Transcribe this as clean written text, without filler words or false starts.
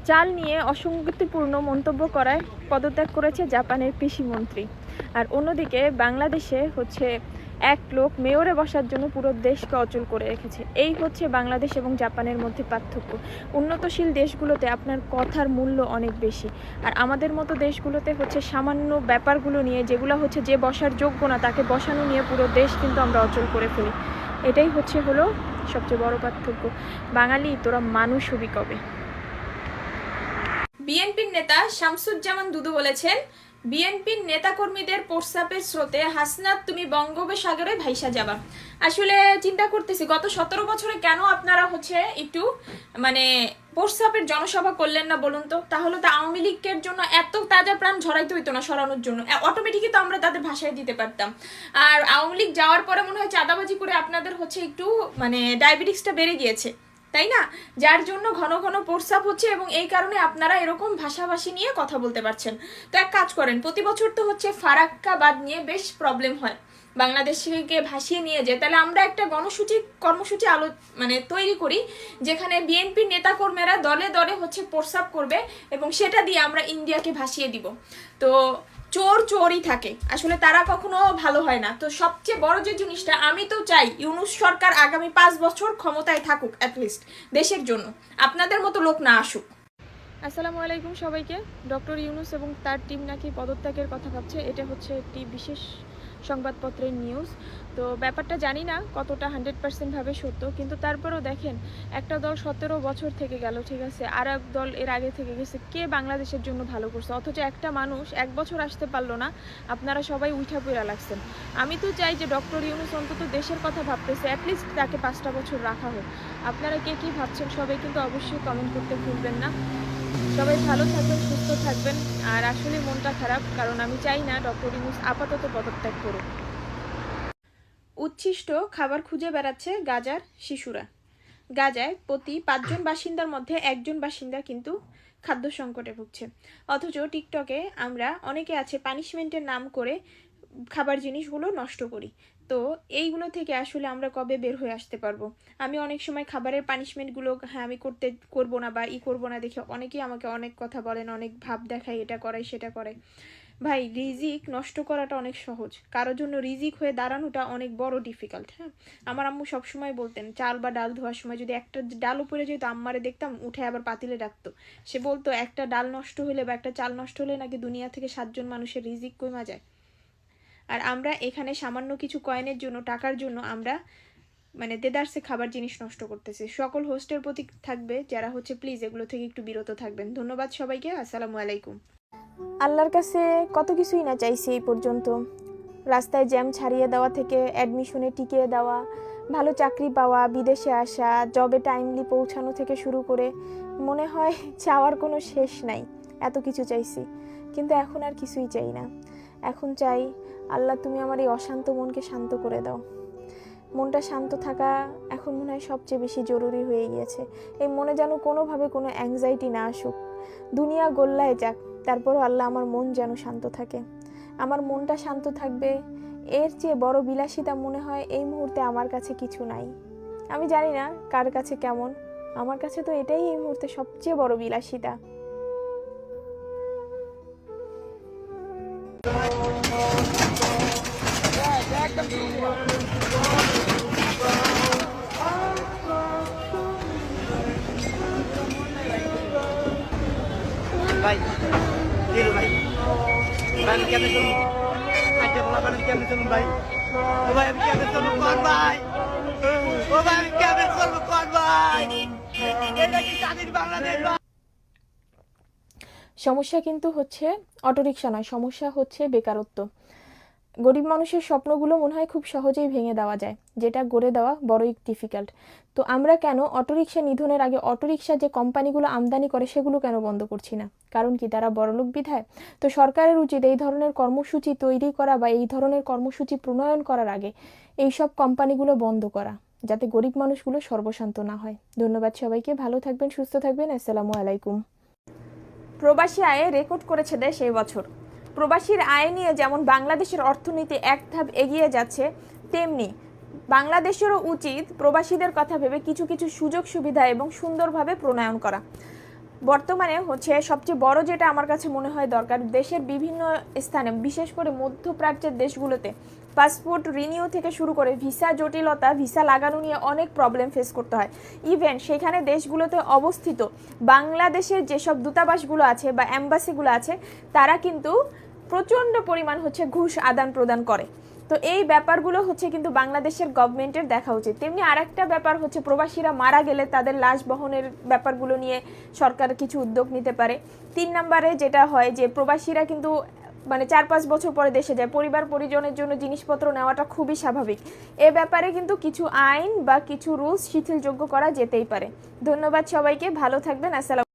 চাল নিয়ে অসঙ্গতিপূর্ণ মন্তব্য করায় পদত্যাগ করেছে জাপানের কৃষিমন্ত্রী। আর অন্যদিকে বাংলাদেশে হচ্ছে এক লোক মেয়রে বসার জন্য পুরো দেশকে অচল করে রেখেছে। এই হচ্ছে বাংলাদেশ এবং জাপানের মধ্যে পার্থক্য। উন্নতশীল দেশগুলোতে আপনার কথার মূল্য অনেক বেশি, আর আমাদের মতো দেশগুলোতে হচ্ছে সামান্য ব্যাপারগুলো নিয়ে, যেগুলো হচ্ছে যে বসার যোগ্য না তাকে বসানো নিয়ে পুরো দেশ কিন্তু আমরা অচল করে ফেলি। এটাই হলো সবচেয়ে বড় পার্থক্য। বাঙালি তোরা মানুষ হবি কবে? বিএনপির নেতা শামসুজ্জামান দুদু বলেছেন, বিএনপির নেতাকর্মীদের প্রস্রাবের স্রোতে হাসনাত তুমি বঙ্গোপসাগরে ভাইসা যাবা। আসলে চিন্তা করতেছি গত 17 বছরে কেন আপনারা হচ্ছে একটু প্রস্রাবের জনসভা করলেন না বলুন তো? তাহলে তো আওয়ামী লীগের জন্য এত তাজা প্রাণ ঝরাইতে হইতো না সরানোর জন্য, অটোমেটিকই তো আমরা তাদের ভাষায় দিতে পারতাম। আর আওয়ামী লীগ যাওয়ার পরে মনে হয় চাঁদাবাজি করে আপনাদের হচ্ছে একটু ডায়াবেটিক্সটা বেড়ে গিয়েছে, তাই না? যার জন্য ঘন ঘন প্রস্রাব হচ্ছে এবং এই কারণে আপনারা এরকম ভাষাভাষী নিয়ে কথা বলতে পারছেন। তো এক কাজ করেন, প্রতি বছর তো হচ্ছে ফারাক্কা বাঁধ নিয়ে বেশ প্রবলেম হয়, বাংলাদেশকে ভাসিয়ে নিয়ে যায়, তাহলে আমরা একটা কর্মসূচি তৈরি করি যেখানে বিএনপির নেতাকর্মীরা দলে দলে হচ্ছে প্রস্রাব করবে এবং সেটা দিয়ে আমরা ইন্ডিয়াকে ভাসিয়ে দিব। তো চোর চোরই থাকে, আসলে তারা কখনো ভালো হয় না। তো সবচেয়ে বড় যে জিনিসটা, আমি তো চাই ইউনূস সরকার আগামী 5 বছর ক্ষমতায় থাকুক অ্যাটলিস্ট দেশের জন্য, আপনাদের মতো লোক না আসুক। আসসালামু আলাইকুম সবাইকে। ডক্টর ইউনূস এবং তার টিম নাকি পদত্যাগের কথা ভাবছে, এটা হচ্ছে একটি বিশেষ সংবাদপত্রের নিউজ। তো ব্যাপারটা জানি না কতটা 100% ভাবে সত্য, কিন্তু তারপরেও দেখেন, একটা দল 17 বছর থেকে গেল, ঠিক আছে, আর এক দল এর আগে থেকে গেছে, কে বাংলাদেশের জন্য ভালো করছে? অথচ একটা মানুষ 1 বছর আসতে পারলো না, আপনারা সবাই উঠা পড়া লাগছেন। আমি তো চাই যে ডক্টর ইউনূস অন্তত দেশের কথা ভাবতেছে, অ্যাটলিস্ট তাকে 5টা বছর রাখা হোক। আপনারা কে কী ভাবছেন সবাই কিন্তু অবশ্যই কমেন্ট করতে ভুলবেন না। সবাই ভালো থাকবেন, সুস্থ থাকবেন। আর আসলে মনটা খারাপ, কারণ আমি চাই না ডক্টর ইউনূস আপাতত পদত্যাগ করুক। উচ্ছিষ্ট খাবার খুঁজে বেড়াচ্ছে গাজার শিশুরা। গাজায় প্রতি 5 জন বাসিন্দার মধ্যে 1 জন বাসিন্দা কিন্তু খাদ্য সংকটে ভুগছে। অথচ টিকটকে আমরা অনেকে আছে পানিশমেন্টের নাম করে খাবার জিনিসগুলো নষ্ট করি। তো এইগুলো থেকে আসলে আমরা কবে বের হয়ে আসতে পারবো? আমি অনেক সময় খাবারের পানিশমেন্টগুলো আমি করবো না বা করবো না দেখে অনেকেই আমাকে অনেক কথা বলেন, অনেক ভাব দেখায়, এটা করাই সেটা করে। ভাই, রিজিক নষ্ট করাটা অনেক সহজ, কারোর জন্য রিজিক হয়ে দাঁড়ানোটা অনেক বড় ডিফিকাল্ট। হ্যাঁ, আমার আম্মু সবসময় বলতেন, চাল বা ডাল ধোয়ার সময় যদি একটা ডাল উপরে যেত, আম্মারে দেখতাম উঠে আবার পাতিলে রাখতো। সে বলতো একটা ডাল নষ্ট হলে বা একটা চাল নষ্ট হলে নাকি দুনিয়া থেকে 7 জন মানুষের রিজিক কমা যায়। আর আমরা এখানে সামান্য কিছু কয়েনের জন্য, টাকার জন্য আমরা দেদারসে খাবার জিনিস নষ্ট করতেছি। সকল হোস্টের প্রতি থাকবে যারা হচ্ছে প্লিজ এগুলো থেকে একটু বিরত থাকবেন। ধন্যবাদ সবাইকে। আসসালামু আলাইকুম। আল্লাহর কাছে কত কিছুই না চাইছি এই পর্যন্ত। রাস্তায় জ্যাম ছাড়িয়ে দেওয়া থেকে অ্যাডমিশনে টিকিয়ে দেওয়া, ভালো চাকরি পাওয়া, বিদেশে আসা, জবে টাইমলি পৌঁছানো থেকে শুরু করে মনে হয় চাওয়ার কোনো শেষ নাই। এত কিছু চাইছি, কিন্তু এখন আর কিছুই চাই না। এখন চাই, আল্লাহ তুমি আমার এই অশান্ত মনকে শান্ত করে দাও। মনটা শান্ত থাকা এখন মনে হয় সবচেয়ে বেশি জরুরি হয়ে গিয়েছে। এই মনে যেন কোনোভাবে কোনো অ্যাংজাইটি না আসুক। দুনিয়া গোল্লায় যাক, তারপরও আল্লাহ আমার মন যেন শান্ত থাকে। আমার মনটা শান্ত থাকবে, এর চেয়ে বড় বিলাসিতা মনে হয় এই মুহূর্তে আমার কাছে কিছু নাই। আমি জানি না কার কাছে কেমন, আমার কাছে তো এটাই এই মুহূর্তে সবচেয়ে বড় বিলাসিতা। ভাই দিল ভাই ভাই আমি কেমনে চলুন আজকে বলা ভাই কেমনে চলুন ভাই ও ভাই আমি কেমনে চলুন কোন ভাই ও ভাই আমি কেমনে চলবো কোন ভাই এটা কি স্বাধীন বাংলাদেশ? সমস্যা কিন্তু হচ্ছে অটোরিকশা নয়, সমস্যা হচ্ছে বেকারত্ব। গরিব মানুষের স্বপ্নগুলো মনে হয় খুব সহজেই ভেঙে দেওয়া যায়, যেটা গড়ে দেওয়া বড়ই ডিফিকাল্ট। তো আমরা কেন অটোরিকশা নিধনের আগে অটোরিকশা যে কোম্পানিগুলো আমদানি করে সেগুলো কেন বন্ধ করছি না? কারণ কি, তারা বড়লোক বিধায়? তো সরকারের উচিত এই ধরনের কর্মসূচি তৈরি করা বা এই ধরনের কর্মসূচি প্রণয়ন করার আগে এইসব কোম্পানিগুলো বন্ধ করা, যাতে গরিব মানুষগুলো সর্বশান্ত না হয়। ধন্যবাদ সবাইকে, ভালো থাকবেন, সুস্থ থাকবেন। আসসালামু আলাইকুম। প্রবাসী আয়ে রেকর্ড করেছে দেশ এই বছর। প্রবাসীর আয় নিয়ে যেমন বাংলাদেশের অর্থনীতি এক ধাপ এগিয়ে যাচ্ছে, তেমনি বাংলাদেশেরও উচিত প্রবাসীদের কথা ভেবে কিছু কিছু সুযোগ সুবিধা এবং সুন্দরভাবে প্রণয়ন করা। বর্তমানে হচ্ছে সবচেয়ে বড় যেটা আমার কাছে মনে হয় দরকার, দেশের বিভিন্ন স্থানে বিশেষ করে মধ্যপ্রাচ্যের দেশগুলোতে পাসপোর্ট রিনিউ থেকে শুরু করে ভিসা জটিলতা, ভিসা লাগানো নিয়ে অনেক প্রবলেম ফেস করতে হয়। ইভেন সেখানে দেশগুলোতে অবস্থিত বাংলাদেশের যেসব দূতাবাসগুলো আছে বা অ্যাম্বাসিগুলো আছে তারা কিন্তু প্রচণ্ড পরিমাণ হচ্ছে ঘুষ আদান প্রদান করে। তো এই ব্যাপারগুলো হচ্ছে কিন্তু বাংলাদেশের গভর্নমেন্টের দেখা উচিত। তেমনি আরেকটা ব্যাপার হচ্ছে প্রবাসীরা মারা গেলে তাদের লাশ বহনের ব্যাপারগুলো নিয়ে সরকার কিছু উদ্যোগ নিতে পারে। 3 নম্বরে যেটা হয় যে প্রবাসীরা কিন্তু মানে 4-5 বছর পরে দেশে যায়, পরিবার পরিজনের জন্য জিনিসপত্র নেওয়াটা খুবই স্বাভাবিক। এ ব্যাপারে কিন্তু কিছু আইন বা কিছু রুলস শিথিলযোগ্য করা যেতেই পারে। ধন্যবাদ সবাইকে, ভালো থাকবেন। আসসালাম।